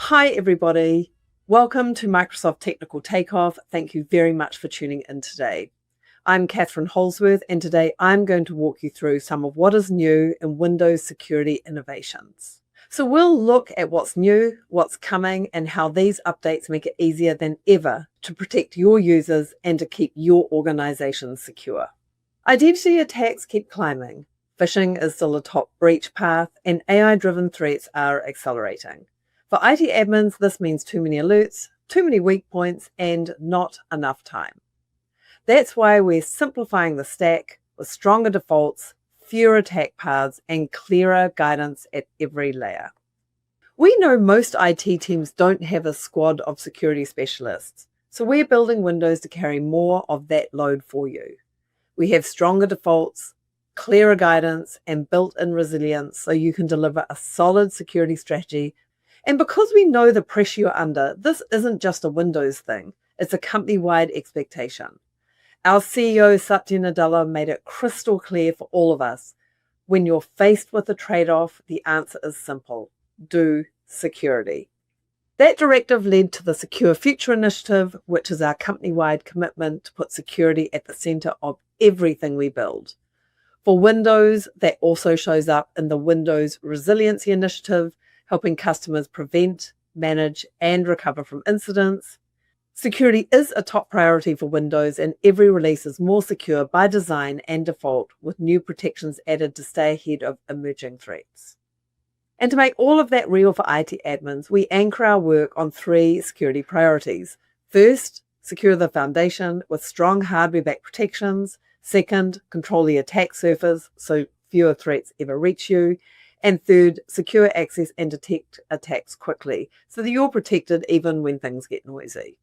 Hi, everybody. Welcome to Microsoft Technical Takeoff. Thank you very much for tuning in today. I'm Catherine Holsworth, and today I'm going to walk you through some of what is new in Windows security innovations. So we'll look at what's new, what's coming, and how these updates make it easier than ever to protect your users and to keep your organization secure. Identity attacks keep climbing. Phishing is still a top breach path, and AI-driven threats are accelerating. For IT admins, this means too many alerts, too many weak points, and not enough time. That's why we're simplifying the stack with stronger defaults, fewer attack paths, and clearer guidance at every layer. We know most IT teams don't have a squad of security specialists, so we're building Windows to carry more of that load for you. We have stronger defaults, clearer guidance, and built-in resilience so you can deliver a solid security strategy. And because we know the pressure you're under, this isn't just a Windows thing, it's a company-wide expectation. Our CEO, Satya Nadella, made it crystal clear for all of us. When you're faced with a trade-off, the answer is simple. Do security. That directive led to the Secure Future Initiative, which is our company-wide commitment to put security at the center of everything we build. For Windows, that also shows up in the Windows Resiliency Initiative, helping customers prevent, manage, and recover from incidents. Security is a top priority for Windows, and every release is more secure by design and default, with new protections added to stay ahead of emerging threats. And to make all of that real for IT admins, we anchor our work on 3 security priorities. First, secure the foundation with strong hardware-backed protections. Second, control the attack surface so fewer threats ever reach you. And third, secure access and detect attacks quickly so that you're protected even when things get noisy.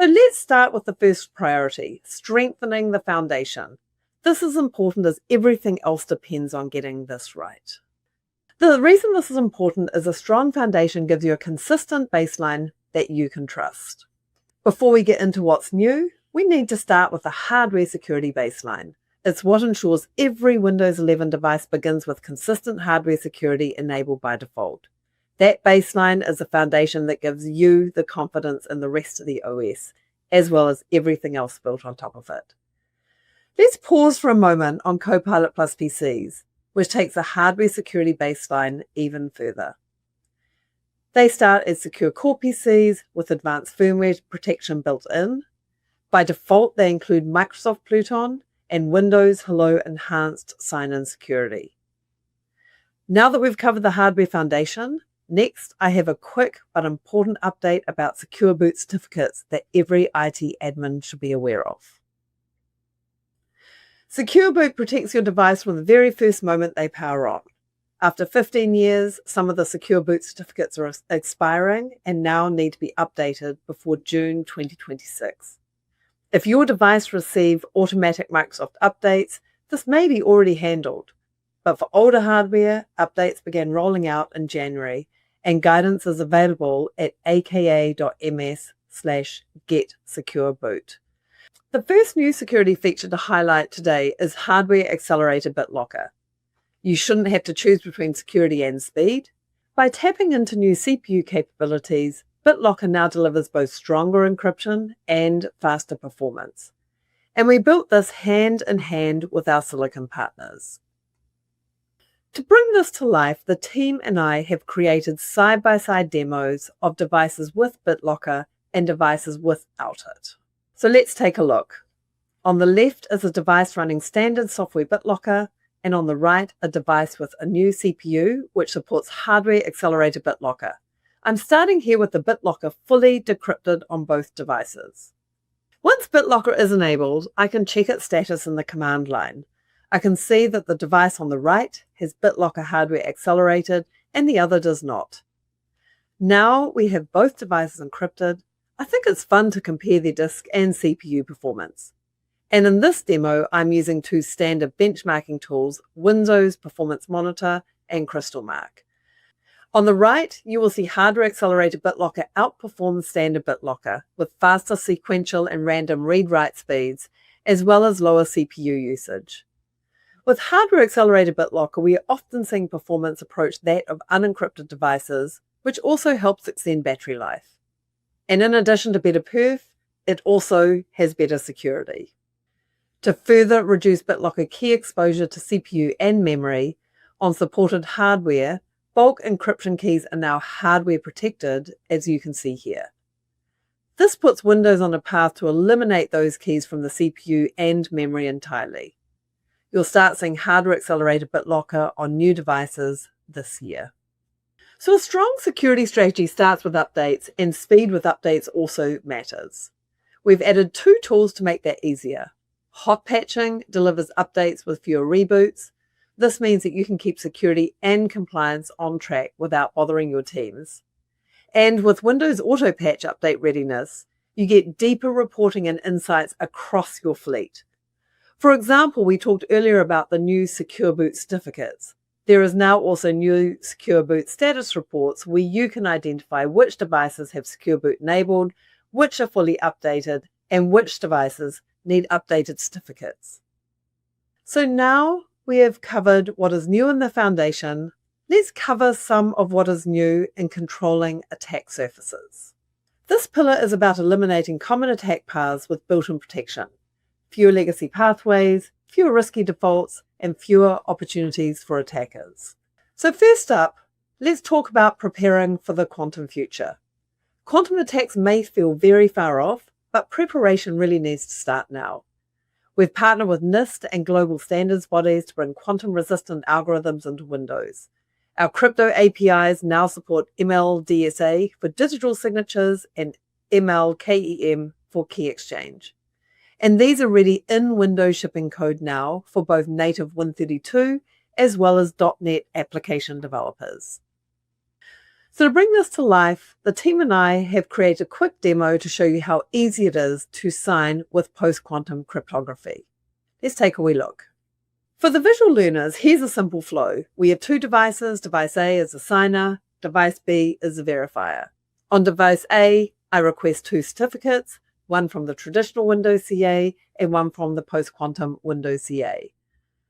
So let's start with the first priority, strengthening the foundation. This is important as everything else depends on getting this right. The reason this is important is a strong foundation gives you a consistent baseline that you can trust. Before we get into what's new, we need to start with the hardware security baseline. It's what ensures every Windows 11 device begins with consistent hardware security enabled by default. That baseline is the foundation that gives you the confidence in the rest of the OS, as well as everything else built on top of it. Let's pause for a moment on Copilot+ PCs, which takes the hardware security baseline even further. They start as secure core PCs with advanced firmware protection built in. By default, they include Microsoft Pluton and Windows Hello Enhanced Sign-In Security. Now that we've covered the hardware foundation, next I have a quick but important update about Secure Boot certificates that every IT admin should be aware of. Secure Boot protects your device from the very first moment they power on. After 15 years, some of the Secure Boot certificates are expiring and now need to be updated before June 2026. If your device receives automatic Microsoft updates, this may be already handled. But for older hardware, updates began rolling out in January, and guidance is available at aka.ms/getsecureboot. The first new security feature to highlight today is Hardware Accelerated BitLocker. You shouldn't have to choose between security and speed. By tapping into new CPU capabilities, BitLocker now delivers both stronger encryption and faster performance. And we built this hand in hand with our silicon partners. To bring this to life, the team and I have created side-by-side demos of devices with BitLocker and devices without it. So let's take a look. On the left is a device running standard software BitLocker, and on the right, a device with a new CPU which supports Hardware Accelerated BitLocker. I'm starting here with the BitLocker fully decrypted on both devices. Once BitLocker is enabled, I can check its status in the command line. I can see that the device on the right has BitLocker hardware accelerated and the other does not. Now we have both devices encrypted. I think it's fun to compare their disk and CPU performance. And in this demo, I'm using 2 standard benchmarking tools, Windows Performance Monitor and CrystalMark. On the right, you will see Hardware Accelerated BitLocker outperform standard BitLocker with faster sequential and random read-write speeds, as well as lower CPU usage. With Hardware Accelerated BitLocker, we are often seeing performance approach that of unencrypted devices, which also helps extend battery life. And in addition to better perf, it also has better security. To further reduce BitLocker key exposure to CPU and memory, on supported hardware, bulk encryption keys are now hardware protected, as you can see here. This puts Windows on a path to eliminate those keys from the CPU and memory entirely. You'll start seeing hardware-accelerated BitLocker on new devices this year. So a strong security strategy starts with updates, and speed with updates also matters. We've added 2 tools to make that easier. Hot patching delivers updates with fewer reboots. This means that you can keep security and compliance on track without bothering your teams. And with Windows Auto Patch update readiness, you get deeper reporting and insights across your fleet. For example, we talked earlier about the new Secure Boot certificates. There is now also new Secure Boot status reports where you can identify which devices have Secure Boot enabled, which are fully updated, and which devices need updated certificates. So now we have covered what is new in the foundation. Let's cover some of what is new in controlling attack surfaces. This pillar is about eliminating common attack paths with built-in protection, fewer legacy pathways, fewer risky defaults, and fewer opportunities for attackers. So first up, let's talk about preparing for the quantum future. Quantum attacks may feel very far off, but preparation really needs to start now. We've partnered with NIST and global standards bodies to bring quantum-resistant algorithms into Windows. Our crypto APIs now support ML-DSA for digital signatures and ML-KEM for key exchange. And these are ready in Windows shipping code now for both native Win32 as well as .NET application developers. So to bring this to life, the team and I have created a quick demo to show you how easy it is to sign with post-quantum cryptography. Let's take a wee look. For the visual learners, here's a simple flow. We have 2 devices. Device A is a signer, device B is a verifier. On device A, I request 2 certificates, one from the traditional Windows CA and one from the post-quantum Windows CA.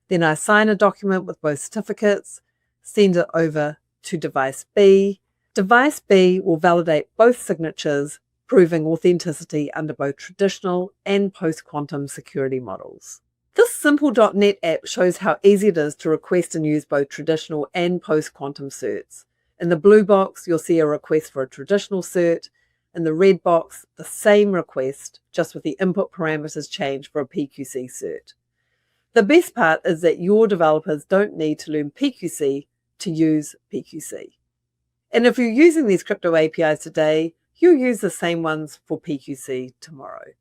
Then I sign a document with both certificates, send it over to device B. Device B will validate both signatures, proving authenticity under both traditional and post-quantum security models. This simple .NET app shows how easy it is to request and use both traditional and post-quantum certs. In the blue box, you'll see a request for a traditional cert. In the red box, the same request, just with the input parameters changed for a PQC cert. The best part is that your developers don't need to learn PQC to use PQC. And if you're using these crypto APIs today, you'll use the same ones for PQC tomorrow.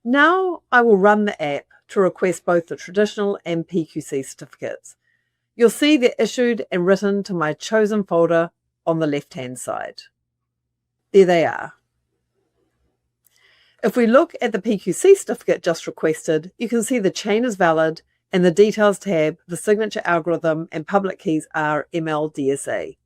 Now I will run the app to request both the traditional and PQC certificates. You'll see they're issued and written to my chosen folder on the left-hand side. There they are. If we look at the PQC certificate just requested, you can see the chain is valid and the details tab, the signature algorithm and public keys are ML-DSA.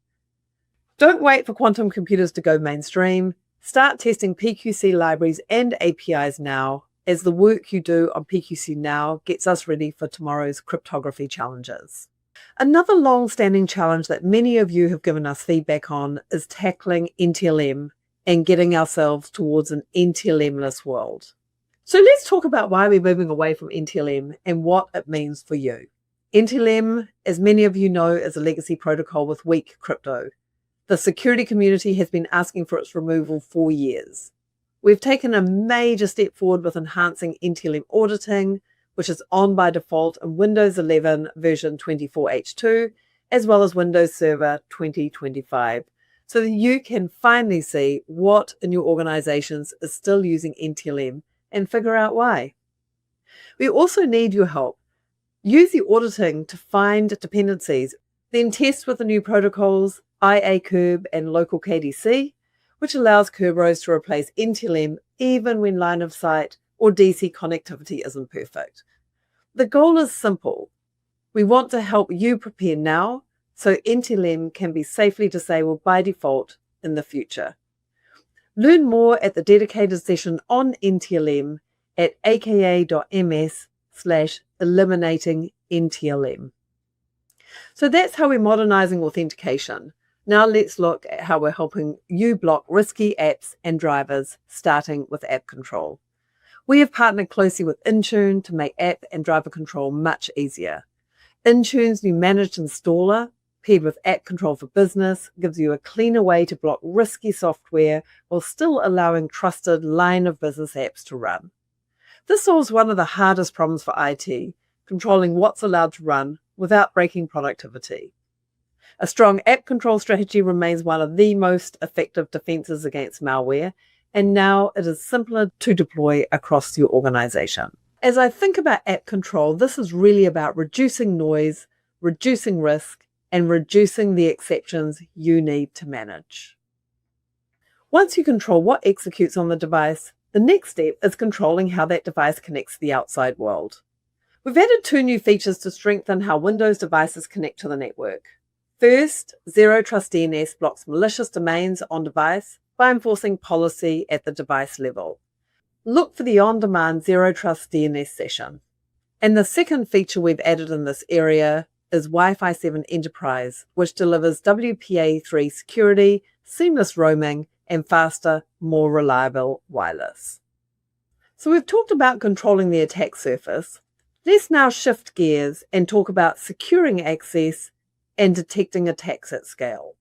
Don't wait for quantum computers to go mainstream. Start testing PQC libraries and APIs now, as the work you do on PQC now gets us ready for tomorrow's cryptography challenges. Another long-standing challenge that many of you have given us feedback on is tackling NTLM and getting ourselves towards an NTLM-less world. So let's talk about why we're moving away from NTLM and what it means for you. NTLM, as many of you know, is a legacy protocol with weak crypto. The security community has been asking for its removal for years. We've taken a major step forward with enhancing NTLM auditing, which is on by default in Windows 11 version 24H2, as well as Windows Server 2025, so that you can finally see what in your organizations is still using NTLM and figure out why. We also need your help. Use the auditing to find dependencies, then test with the new protocols, IA-Curb and local KDC, which allows Kerberos to replace NTLM even when line of sight or DC connectivity isn't perfect. The goal is simple. We want to help you prepare now so NTLM can be safely disabled by default in the future. Learn more at the dedicated session on NTLM at aka.ms/eliminating NTLM. So that's how we're modernizing authentication. Now let's look at how we're helping you block risky apps and drivers, starting with app control. We have partnered closely with Intune to make app and driver control much easier. Intune's new managed installer, paired with app control for business, gives you a cleaner way to block risky software while still allowing trusted line of business apps to run. This solves one of the hardest problems for IT, controlling what's allowed to run without breaking productivity. A strong app control strategy remains one of the most effective defenses against malware, and now it is simpler to deploy across your organization. As I think about app control, this is really about reducing noise, reducing risk, and reducing the exceptions you need to manage. Once you control what executes on the device, the next step is controlling how that device connects to the outside world. We've added 2 new features to strengthen how Windows devices connect to the network. First, Zero Trust DNS blocks malicious domains on device by enforcing policy at the device level. Look for the on-demand Zero Trust DNS session. And the second feature we've added in this area is Wi-Fi 7 Enterprise, which delivers WPA3 security, seamless roaming, and faster, more reliable wireless. So we've talked about controlling the attack surface. Let's now shift gears and talk about securing access and detecting attacks at scale.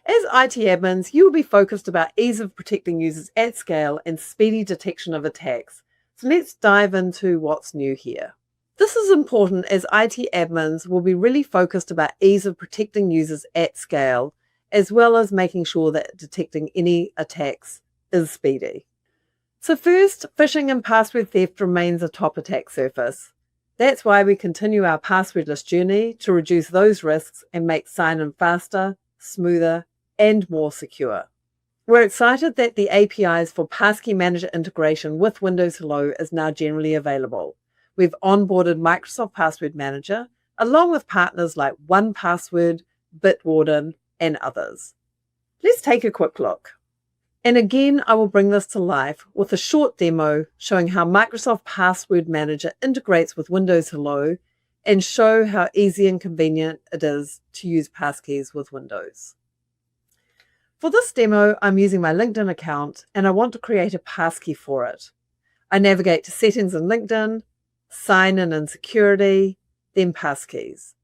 As IT admins, you will be focused about ease of protecting users at scale and speedy detection of attacks. So let's dive into what's new here. This is important as IT admins will be really focused about ease of protecting users at scale, as well as making sure that detecting any attacks is speedy. So first, phishing and password theft remains a top attack surface. That's why we continue our passwordless journey to reduce those risks and make sign-in faster, smoother, and more secure. We're excited that the APIs for Passkey Manager integration with Windows Hello is now generally available. We've onboarded Microsoft Password Manager, along with partners like 1Password, Bitwarden, and others. Let's take a quick look. And again, I will bring this to life with a short demo showing how Microsoft Password Manager integrates with Windows Hello and show how easy and convenient it is to use passkeys with Windows. For this demo, I'm using my LinkedIn account and I want to create a passkey for it. I navigate to Settings in LinkedIn, Sign in and Security, then Passkeys.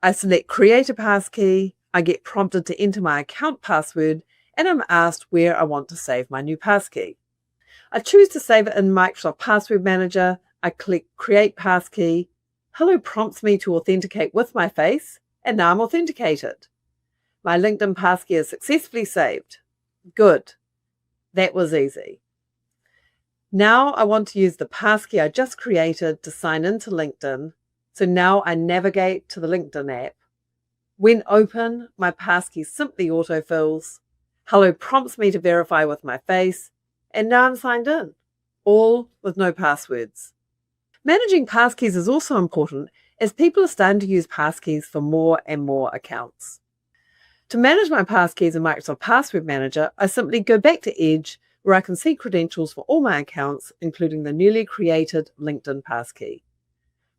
I select Create a Passkey, I get prompted to enter my account password, and I'm asked where I want to save my new passkey. I choose to save it in Microsoft Password Manager. I click Create Passkey. Hello prompts me to authenticate with my face, and now I'm authenticated. My LinkedIn passkey is successfully saved. Good. That was easy. Now I want to use the passkey I just created to sign into LinkedIn. So now I navigate to the LinkedIn app. When open, my passkey simply autofills. Hello prompts me to verify with my face, and now I'm signed in, all with no passwords. Managing passkeys is also important as people are starting to use passkeys for more and more accounts. To manage my passkeys in Microsoft Password Manager, I simply go back to Edge where I can see credentials for all my accounts, including the newly created LinkedIn passkey.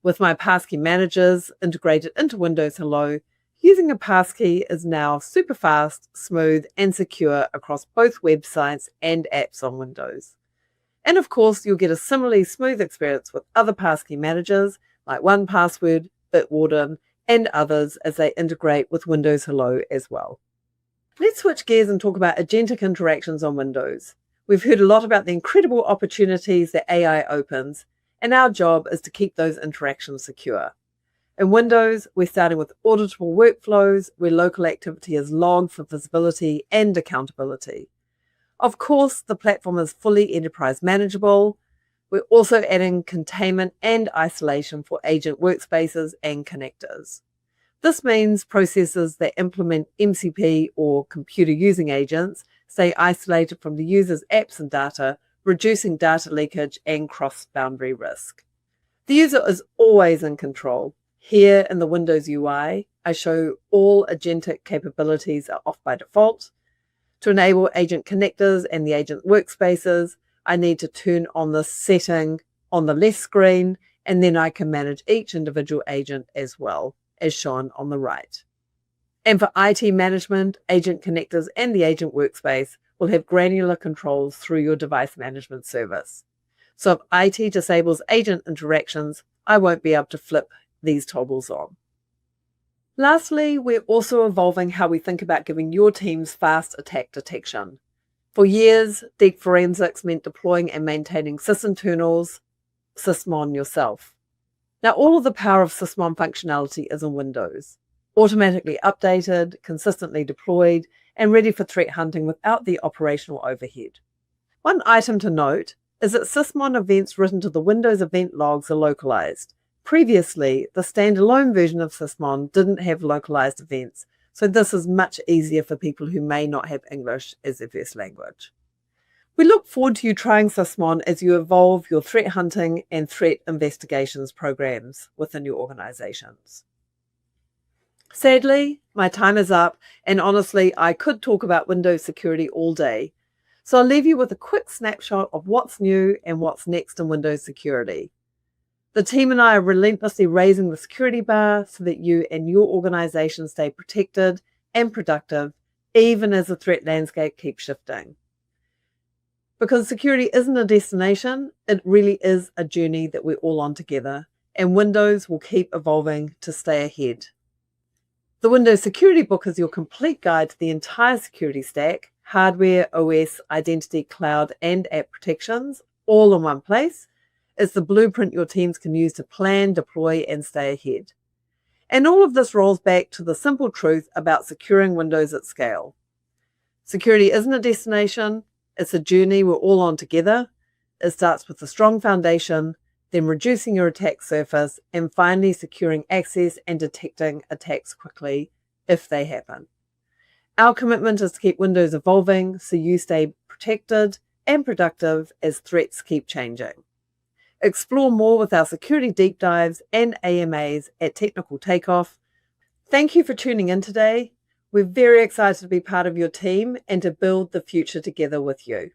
With my passkey managers integrated into Windows Hello, using a passkey is now super fast, smooth, and secure across both websites and apps on Windows. And of course, you'll get a similarly smooth experience with other passkey managers like 1Password, Bitwarden, and others as they integrate with Windows Hello as well. Let's switch gears and talk about agentic interactions on Windows. We've heard a lot about the incredible opportunities that AI opens, and our job is to keep those interactions secure. In Windows, we're starting with auditable workflows where local activity is logged for visibility and accountability. Of course, the platform is fully enterprise manageable. We're also adding containment and isolation for agent workspaces and connectors. This means processes that implement MCP or computer using agents stay isolated from the user's apps and data, reducing data leakage and cross-boundary risk. The user is always in control. Here in the Windows UI, I show all agentic capabilities are off by default. To enable agent connectors and the agent workspaces, I need to turn on this setting on the left screen, and then I can manage each individual agent as well, as shown on the right. And for IT management, agent connectors and the agent workspace will have granular controls through your device management service. So if IT disables agent interactions, I won't be able to flip these toggles on. Lastly, we're also evolving how we think about giving your teams fast attack detection. For years, deep forensics meant deploying and maintaining sysinternals, sysmon yourself. Now, all of the power of sysmon functionality is in Windows, automatically updated, consistently deployed, and ready for threat hunting without the operational overhead. One item to note is that sysmon events written to the Windows event logs are localized. Previously, the standalone version of sysmon didn't have localized events, so this is much easier for people who may not have English as their first language. We look forward to you trying sysmon as you evolve your threat hunting and threat investigations programs within your organizations. Sadly, my time is up, and honestly, I could talk about Windows security all day. So I'll leave you with a quick snapshot of what's new and what's next in Windows security. The team and I are relentlessly raising the security bar so that you and your organization stay protected and productive, even as the threat landscape keeps shifting. Because security isn't a destination, it really is a journey that we're all on together, and Windows will keep evolving to stay ahead. The Windows Security Book is your complete guide to the entire security stack, hardware, OS, identity, cloud, and app protections, all in one place. It's the blueprint your teams can use to plan, deploy, and stay ahead. And all of this rolls back to the simple truth about securing Windows at scale. Security isn't a destination, it's a journey we're all on together. It starts with a strong foundation, then reducing your attack surface, and finally securing access and detecting attacks quickly if they happen. Our commitment is to keep Windows evolving so you stay protected and productive as threats keep changing. Explore more with our security deep dives and AMAs at Technical Takeoff. Thank you for tuning in today. We're very excited to be part of your team and to build the future together with you.